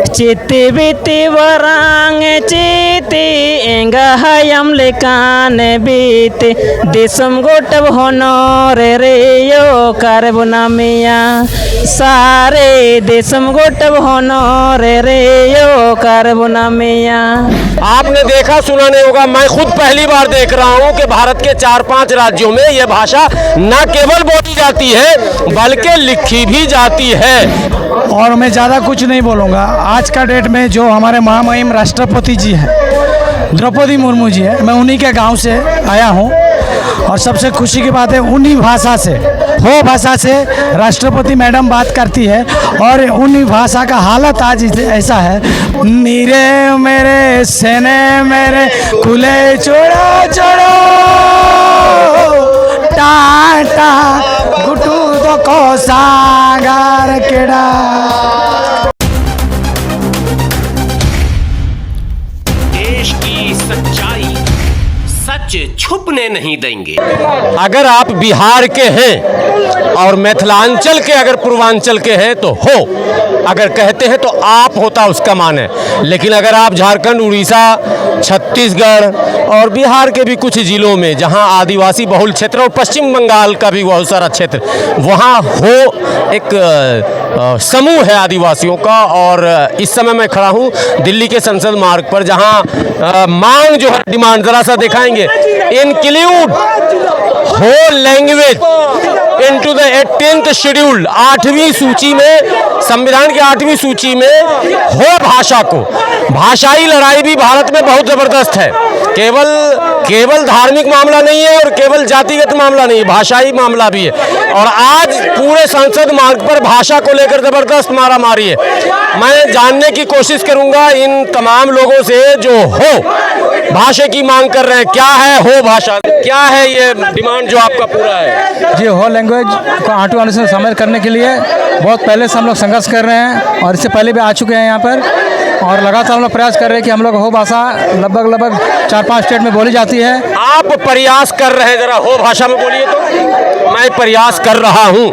चित्ती बित्ती वरांग चित्ती एंगा हयम लेकान बीते देशम गोटब होनोरे रे यो कारबुना मिया सारे देशम गोटब होनोरे रे यो कारबुना मिया। आपने देखा सुना नहीं होगा, मैं खुद पहली बार देख रहा हूँ कि भारत के 4-5 राज्यों में यह भाषा न केवल बोली जाती है बल्कि लिखी भी जाती है। और मैं ज़्यादा कुछ नहीं बोलूँगा। आज का डेट में जो हमारे महामहिम राष्ट्रपति जी हैं द्रौपदी मुर्मू जी है, मैं उन्हीं के गांव से आया हूं और सबसे खुशी की बात है उन्हीं भाषा से हो भाषा से राष्ट्रपति मैडम बात करती है और उन्हीं भाषा का हालत आज ऐसा है। नीरे मेरे सेने मेरे खुले छोड़ो छोड़ो टाटा गुटू तो को सागर केड़ा। देश की सच्चाई सच छुपने नहीं देंगे। अगर आप बिहार के हैं और मिथिलांचल के अगर पूर्वांचल के हैं तो हो, अगर कहते हैं तो आप होता उसका मान है। लेकिन अगर आप झारखंड, उड़ीसा, छत्तीसगढ़ और बिहार के भी कुछ जिलों में जहां आदिवासी बहुल क्षेत्र और पश्चिम बंगाल का भी बहुत सारा क्षेत्र, वहां हो एक समूह है आदिवासियों का। और इस समय मैं खड़ा हूं दिल्ली के संसद मार्ग पर, जहां मांग जो है, डिमांड जरा सा दिखाएंगे, include Ho language into the 18th schedule, 8वीं सूची में, संविधान की 8वीं सूची में हो भाषा को। भाषाई लड़ाई भी भारत में बहुत जबरदस्त है, केवल धार्मिक मामला नहीं है और केवल जातिगत मामला नहीं है, भाषाई मामला भी है। और आज पूरे संसद मार्ग पर भाषा को लेकर जबरदस्त मारामारी है। मैं जानने की कोशिश करूंगा इन तमाम लोगों से जो हो भाषा की मांग कर रहे हैं, क्या है हो भाषा, क्या है ये डिमांड जो आपका पूरा है? जी, हो लैंग्वेज को आटू आने से शामिल करने के लिए बहुत पहले से हम लोग संघर्ष कर रहे हैं और इससे पहले भी आ चुके हैं यहाँ पर, और लगातार हम लोग प्रयास कर रहे हैं कि हम लोग हो भाषा लगभग 4-5 स्टेट में बोली जाती है। आप प्रयास कर रहे हैं, जरा हो भाषा में बोलिए तो। मैं प्रयास कर रहा हूँ।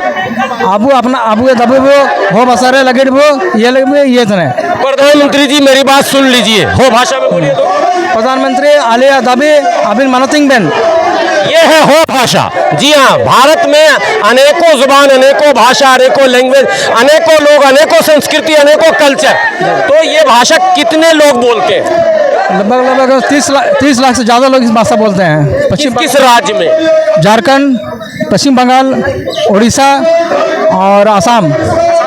आबू अपना आबू ये दबे वो हो भाषा रे लगे वो ये तो नहीं। प्रधानमंत्री जी मेरी बात सुन लीजिए, हो भाषा में बोलिए तो। प्रधानमंत्री आलिया दबे अबिन मनोतिंग बेन, ये है हो भाषा। जी हाँ, भारत में अनेकों जुबान, अनेकों भाषा, अनेकों लैंग्वेज, अनेकों लोग, अनेकों संस्कृति, अनेकों कल्चर। तो ये भाषा कितने लोग बोलते हैं? लगभग 30 लाख से ज़्यादा लोग इस भाषा बोलते हैं। किस राज्य में? झारखंड, पश्चिम बंगाल, उड़ीसा और आसाम।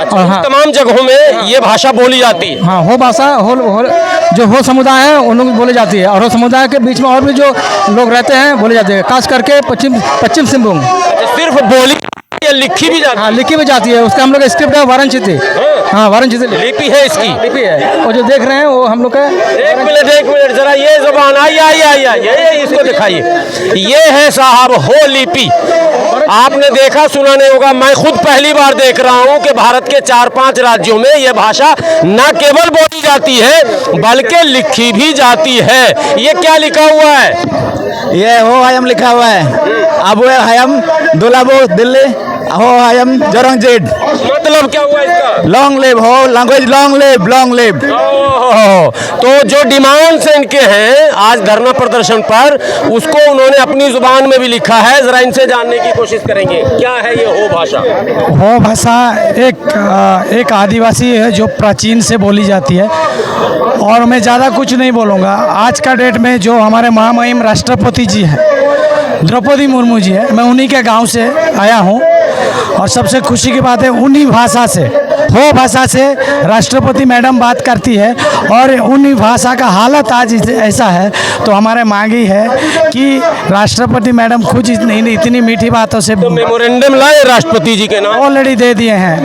और हाँ, तमाम जगहों में ये भाषा बोली जाती है। हाँ, हो भाषा जो हो समुदाय है उन लोग बोली जाती है, और हो समुदाय के बीच में और भी जो लोग रहते हैं बोली जाती है, खास करके पश्चिम सिंहभूम। सिर्फ बोली या लिखी भी जाती है? हाँ, लिखी भी जाती है। उसका हम लोग का स्क्रिप्ट है वाराणसी। हाँ, वाराणसी लिपि है इसकी, लिपि है। और जो देख रहे हैं वो हम लोग का। एक मिनट जरा ये जुबान आइए इसको दिखाइए। ये है साहब हो लिपि। आपने देखा सुना नहीं होगा, मैं खुद पहली बार देख रहा हूँ कि भारत के 4-5 राज्यों में यह भाषा न केवल बोली जाती है बल्कि लिखी भी जाती है। ये क्या लिखा हुआ है? ये हो हयम लिखा हुआ है। अबू हयम दुलाबो दिल्ली हो हयम जोरंगजेड। मतलब क्या हुआ इसका? लॉन्ग लिव हो लैंग्वेज, लॉन्ग लिव। तो जो डिमांड्स इनके हैं आज धरना प्रदर्शन पर, उसको उन्होंने अपनी जुबान में भी लिखा है। जरा इनसे जानने की कोशिश करेंगे, क्या है ये हो भाषा? हो भाषा एक आदिवासी है जो प्राचीन से बोली जाती है, और मैं ज़्यादा कुछ नहीं बोलूँगा। आज का डेट में जो हमारे महामहिम राष्ट्रपति जी हैं द्रौपदी मुर्मू जी है, मैं उन्हीं के गांव से आया हूं और सबसे खुशी की बात है उन्हीं भाषा से हो भाषा से राष्ट्रपति मैडम बात करती है और उन्हीं भाषा का हालत आज ऐसा है। तो हमारे मांगी है कि राष्ट्रपति मैडम खुद इतनी मीठी बातों से तो मेमोरेंडम लाए राष्ट्रपति जी के नाम? ऑलरेडी दे दिए हैं,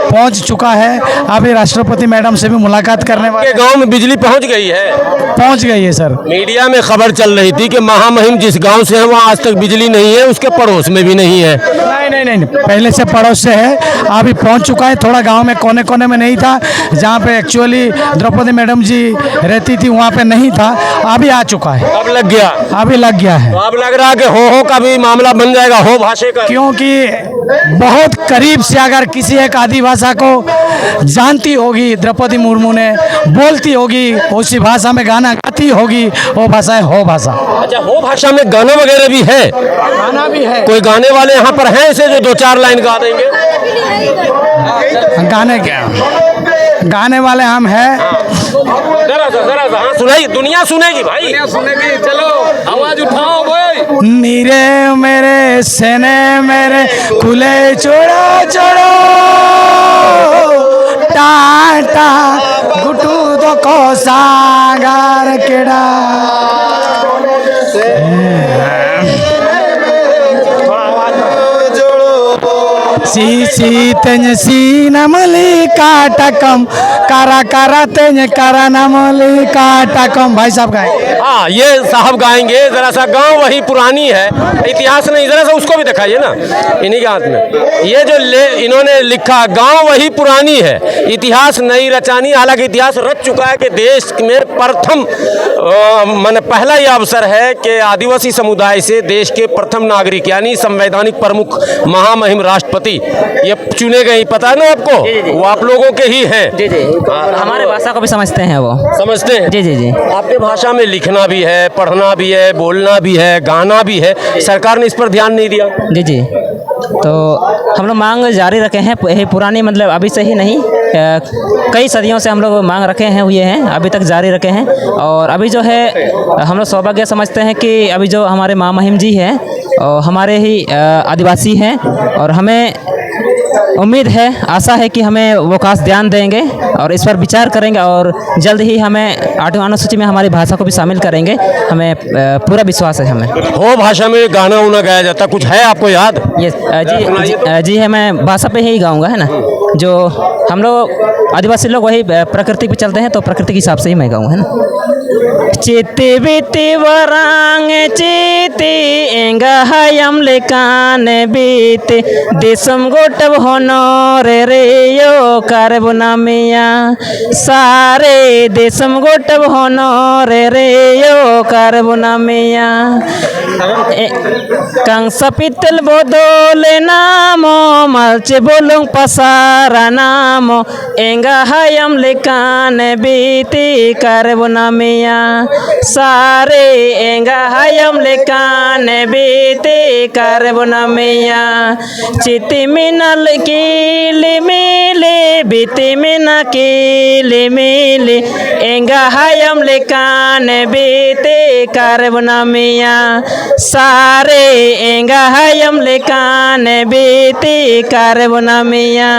पहुंच चुका है। अभी राष्ट्रपति मैडम से भी मुलाकात करने वाले। गाँव में बिजली पहुँच गई है? पहुँच गई है सर। मीडिया में खबर चल रही थी कि महामहिम जिस गाँव से है वहाँ आज तक बिजली नहीं है, उसके पड़ोस में भी नहीं है। है? नहीं, पहले से पड़ोस से है, अभी पहुंच चुका है। थोड़ा गांव में कोने कोने में नहीं था, जहां पे एक्चुअली द्रौपदी मैडम जी रहती थी वहां पे नहीं था, अभी आ चुका है, अब लग गया। अभी लग गया है। तो अब लग रहा है कि हो का भी मामला बन जाएगा, हो भाषा का। क्योंकि बहुत करीब से अगर किसी एक आदिभाषा को जानती होगी द्रौपदी मुर्मू ने, बोलती होगी, उसी भाषा में गाना गाती होगी, वो भाषा है हो भाषा। अच्छा, हो भाषा में गाना वगैरह भी है? गाना भी है। कोई गाने वाले यहाँ पर हैं ऐसे जो 2-4 लाइन गा देंगे? गाने वाले हम हैं। जरा सा हाँ सुनाई, दुनिया सुनेगी भाई, दुनिया सुनेगी। चलो आवाज उठाओ भाई। नीरे मेरे सेने मेरे खुले छोड़ो छोड़ो टाटा गुटू दो को सागर केड़ा सी तेज सी नमली काटकम कारा कारा तेज कारा नमली काटकम। भाई साहब गाए। हाँ, ये साहब गाएंगे। जरा सा गांव वही पुरानी है, इतिहास नहीं, जरा सा उसको भी दिखाइए ना इन्हीं के हाथ में। ये जो इन्होंने लिखा, गांव वही पुरानी है, इतिहास नई रचानी। हालांकि इतिहास रच चुका है कि देश में प्रथम माने पहला ये अवसर है कि आदिवासी समुदाय से देश के प्रथम नागरिक यानी संवैधानिक प्रमुख महामहिम राष्ट्रपति ये चुने गए। पता है ना आपको? वो आप लोगों के ही हैं। जी हमारे भाषा को भी समझते हैं, वो समझते हैं। जी आपके भाषा में लिखना भी है, पढ़ना भी है, बोलना भी है, गाना भी है, सरकार ने इस पर ध्यान नहीं दिया। जी तो हम लोग मांग जारी रखे हैं, यही पुरानी मतलब अभी से ही नहीं, कई सदियों से हम लोग मांग रखे हैं, हुए हैं, अभी तक जारी रखे हैं। और अभी जो है हम लोग सौभाग्य समझते हैं कि अभी जो हमारे महामहिम जी हैं हमारे ही आदिवासी हैं, और हमें उम्मीद है, आशा है कि हमें वो खास ध्यान देंगे और इस पर विचार करेंगे, और जल्द ही हमें 8वीं अनुसूची में हमारी भाषा को भी शामिल करेंगे। हमें पूरा विश्वास है हमें। हो भाषा में गाना उना गाया जाता, कुछ है आपको याद? ये जी है, मैं भाषा पे ही गाऊंगा, है ना। जो हम लोग आदिवासी लोग वही प्रकृति पे चलते हैं, तो प्रकृति के हिसाब से ही मैं गाऊंगा, है ना। चित्ते बीते वरांग चिते एंगा हयम लेकान बीते देशम गोटब होनोरे रे यो कारबना मिया सारे देशम गोटब होनोरे रे यो कारबना मिया कंस पितल बोदोले नामो मलचे बोलुंग पसारा नामो एंगा हयम लेकान बीते कारबना मिया सारे एंगा हयम लेकान बीते कारबना मिया चिति मिनल कीले मिले बीते मिना कीले मिले एंगा हयम लेकान बीते कारबना मिया सारे एंगा हयम लेकान बीते कारबना मिया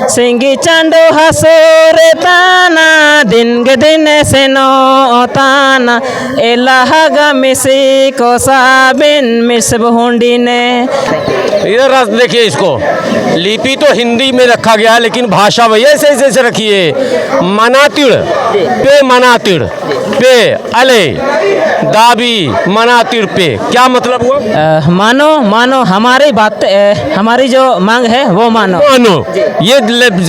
सिंगी चांडो हसोरे ताना दिन गे दिन से नो ताना एलाहगा मिसी को साबिन मिसब हुंडी ने। इधर रात देखिए, इसको लिपि तो हिंदी में रखा गया है, लेकिन भाषा वही ऐसे ऐसे रखी है। मनातिड़ पे मनातिड़ पे अले दाबी मनातिड़ पे, क्या मतलब हुआ? मानो मानो हमारी बात, हमारी जो मांग है वो मानो। ये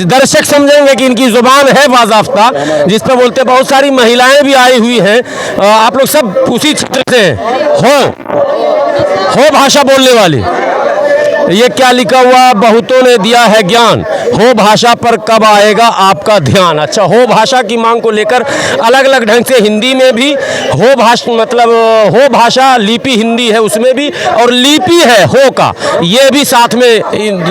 दर्शक समझेंगे कि इनकी जुबान है बाज़ाफ्ता, जिस पर बोलते बहुत सारी महिलाएं भी आई हुई हैं। आप लोग सब उसी क्षेत्र से हो भाषा बोलने वाली। ये क्या लिखा हुआ? बहुतों ने दिया है ज्ञान, हो भाषा पर कब आएगा आपका ध्यान। अच्छा, हो भाषा की मांग को लेकर अलग अलग ढंग से हिंदी में भी हो भाषा, मतलब हो भाषा लिपि हिंदी है उसमें भी, और लिपि है हो का, ये भी साथ में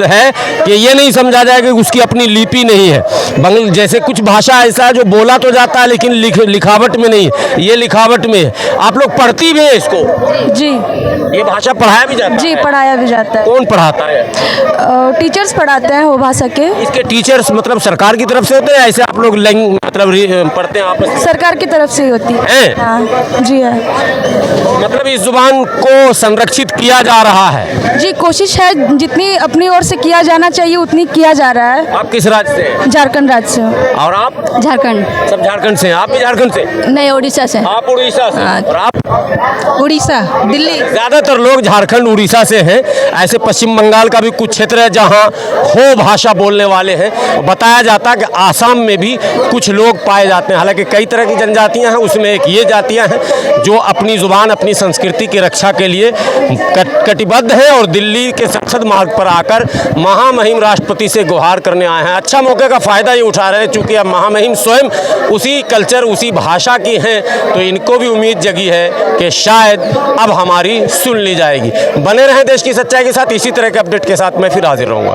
है कि ये नहीं समझा जाएगा कि उसकी अपनी लिपि नहीं है। जैसे कुछ भाषा ऐसा है जो बोला तो जाता है लेकिन लिखावट में नहीं, ये लिखावट में है। आप लोग पढ़ती भी हैं इसको? जी, ये भाषा पढ़ाया भी जाता है? जी पढ़ाया भी जाता है। कौन पढ़ाता पढ़ाता है? टीचर्स पढ़ाते हैं वो भाषा के। इसके टीचर्स मतलब सरकार की तरफ से होते हैं, ऐसे आप लोग मतलब पढ़ते हैं आपस में? सरकार की तरफ से ही होती है। हैं? हाँ जी है। मतलब इस जुबान को संरक्षित किया जा रहा है। जी कोशिश है, जितनी अपनी ओर से किया जाना चाहिए उतनी किया जा रहा है। आप किस राज्य से हैं? झारखंड राज्य से। और आप? झारखंड। सब झारखंड से हैं? आप भी झारखंड से? नहीं, उड़ीसा से। आप उड़ीसा से? हाँ। और आप? उड़ीसा, दिल्ली। ज़्यादातर लोग झारखंड उड़ीसा से हैं। ऐसे पश्चिम बंगाल का भी कुछ क्षेत्र है जहां हो भाषा बोलने वाले हैं। बताया जाता है कि आसाम में भी कुछ लोग पाए जाते हैं। हालांकि कई तरह की जनजातियां हैं, उसमें एक ये जातियां हैं जो अपनी ज़ुबान अपनी संस्कृति की रक्षा के लिए कटिबद्ध हैं और दिल्ली के संसद मार्ग पर आकर महामहिम राष्ट्रपति से गुहार करने आए हैं। अच्छा मौके का फ़ायदा ये उठा रहे हैं, चूँकि अब महामहिम स्वयं उसी कल्चर उसी भाषा की हैं, तो इनको भी उम्मीद जगी है कि शायद अब हमारी सुन ली जाएगी। बने रहें देश की सच्चाई के साथ। इसी तरह के अपडेट के साथ मैं फिर हाजिर रहूँगा।